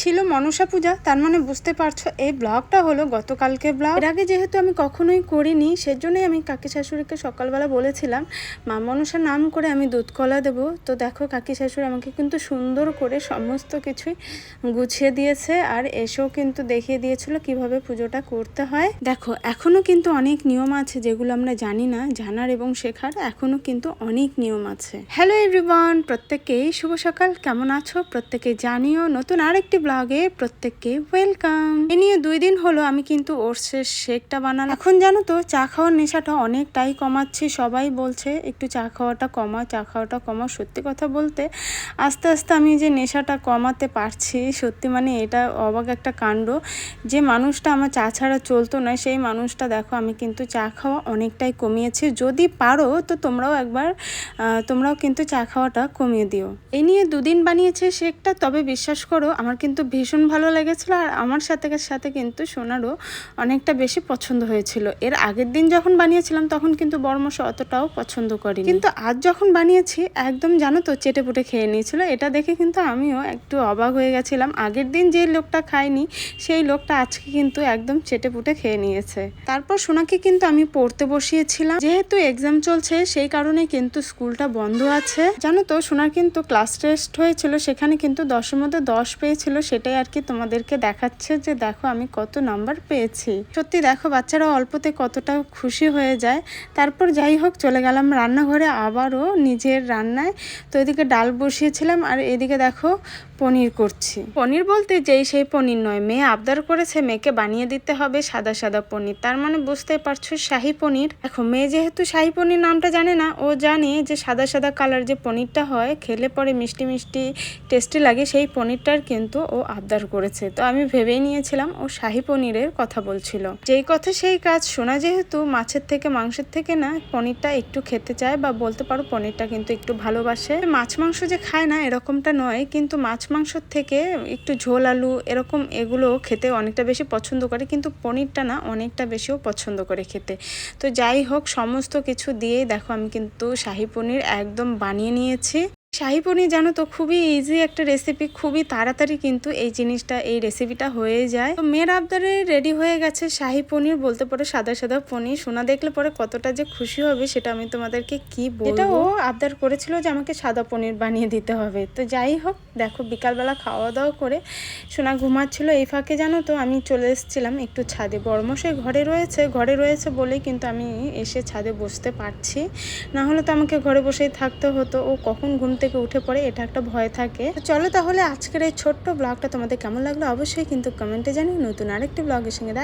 ছিল মনসা পূজা, তার মানে বুঝতে পারছো এই ব্লগটা হলো গতকালকে ব্লগ। এর আগে যেহেতু আমি কখনোই করিনি, সেজন্যই আমি কাকি শাশুড়িকে সকালবেলা বলেছিলাম মা মনসা নাম করে আমি দুধ কলা দেবো। তো দেখো কাকি শাশুড়ি আমাকে কিন্তু সুন্দর করে সমস্ত কিছুই গুছিয়ে দিয়েছে, আর এসেও কিন্তু দেখিয়ে দিয়েছিল কিভাবে পুজোটা করতে হয়। দেখো এখনো কিন্তু অনেক নিয়ম আছে যেগুলো আমরা জানি না, জানার এবং শেখার এখনো কিন্তু অনেক নিয়ম আছে। হ্যালো এভরিওয়ান, প্রত্যেককেই শুভ সকাল। কেমন আছো প্রত্যেকে জানিও। নতুন আরেকটি ব্লগে প্রত্যেককে ওয়েলকাম। এ নিয়ে 2 দিন হলো আমি কিন্তু ওটসের শেকটা বানালাম। এখন জানো তো চা খাওয়ার নেশাটা অনেকটাই কমাচ্ছি। সবাই বলছে একটু চা খাওয়াটা কমা। সত্যি কথা বলতে আস্তে আস্তে আমি যে নেশাটা কমাতে পারছি, সত্যি মানে এটা অবাক একটা কাণ্ড। যে মানুষটা আমার চা ছাড়া চলতো না, সেই মানুষটা দেখো আমি কিন্তু চা খাওয়া অনেকটাই কমিয়েছি। যদি পারো তো তোমরাও কিন্তু চা খাওয়াটা কমিয়ে দিও। এই নিয়ে 2 দিন বানিয়েছে শেকটা, তবে বিশ্বাস করো আমার কিন্তু ভীষণ ভালো লেগেছিলো, আর আমার সাথে কিন্তু সোনারও অনেকটা বেশি পছন্দ হয়েছিল। এর আগের দিন যখন বানিয়েছিলাম তখন কিন্তু বড়মশাই অতটাও পছন্দ করিনি, কিন্তু আজ যখন বানিয়েছি একদম জানো তো চেটেপুটে খেয়ে নিয়েছিল। এটা দেখে কিন্তু আমিও একটু অবাক হয়ে গেছিলাম। আগের দিন যে লোকটা খায়নি সেই লোকটা আজকে কিন্তু একদম চেটেপুটে খেয়ে নিয়েছে। তারপর সোনাকে কিন্তু আমি পড়তে বসিয়েছিলাম। যেহেতু এক্সাম চলছে সেই কারণে কিন্তু স্কুলটা বন্ধ আছে। জানো তো সোনার কিন্তু ক্লাস টেস্ট হয়েছিল, সেখানে কিন্তু 10-এর মধ্যে 10 পেয়েছিল। সেটাই আর কি তোমাদেরকে দেখাচ্ছে যে দেখো আমি কত নাম্বার পেয়েছি। সত্যি দেখো বাচ্চারা অল্পতে কতটা খুশি হয়ে যায়। তারপর যাই হোক চলে গেলাম রান্নাঘরে আবারও নিজের রান্নায়। তো এদিকে ডাল বসিয়েছিলাম, আর এদিকে দেখো পনির করছি। পনির বলতে সেই পনির নয়, মেয়ে আবদার করেছে মেয়েকে বানিয়ে দিতে হবে সাদা সাদা পনির। তার মানে বুঝতেই পারছো শাহী পনির। দেখো মেয়ে যেহেতু শাহী পনির নামটা জানে না, ও জানে যে সাদা সাদা কালার যে পনিরটা হয় খেলে পরে মিষ্টি মিষ্টি টেস্টি লাগে, সেই পনিরটার কিন্তু ও আবদার করেছে। তো আমি ভেবেই নিয়েছিলাম ও শাহী পনিরের কথা বলছিল। যেই কথা সেই কাজ। সোনা যেহেতু মাছের থেকে মাংসের থেকে না পনিরটা একটু খেতে চায়, বা বলতে পারো পনিরটা কিন্তু একটু ভালোবাসে। মাছ মাংস যে খায় না এরকমটা নয়, কিন্তু মাছ মাংসর থেকে একটু ঝোল আলু এরকম এগুলো খেতে অনেকটা বেশি পছন্দ করে, কিন্তু পনিরটা না অনেকটা বেশিও পছন্দ করে খেতে। তো যাই হোক সমস্ত কিছু দিয়েই দেখো আমি কিন্তু শাহী পনির একদম বানিয়ে নিয়েছি। শাহী পনির জানো তো খুবই ইজি একটা রেসিপি, খুবই তাড়াতাড়ি কিন্তু এই রেসিপিটা হয়ে যায়। তো মেয়ের আবদারে রেডি হয়ে গেছে শাহী পনির, বলতে পারো সাদা সাদা পনির। সোনা দেখলে পরে কতটা যে খুশি হবে সেটা আমি তোমাদেরকে কি বলবো। এটা ও আবদার করেছিল যে আমাকে সাদা পনির বানিয়ে দিতে হবে। তো যাই হোক দেখো বিকালবেলা খাওয়া দাওয়া করে সোনা ঘুমাচ্ছিল। এই ফাঁকে জানো তো আমি চলে এসেছিলাম একটু ছাদে। বড়মশাই ঘরে রয়েছে বলেই কিন্তু আমি এসে ছাদে বসতে পারছি, না হলে তো আমাকে ঘরে বসেই থাকতে হতো। ও কখন ঘুম থেকে উঠে পড়ে এটা একটা ভয় থাকে। চলো তাহলে আজকের এই ছোট্ট ব্লগটা তোমাদের কেমন লাগলো অবশ্যই কিন্তু কমেন্টে জানিও। নতুন আরেকটি ব্লগের সঙ্গে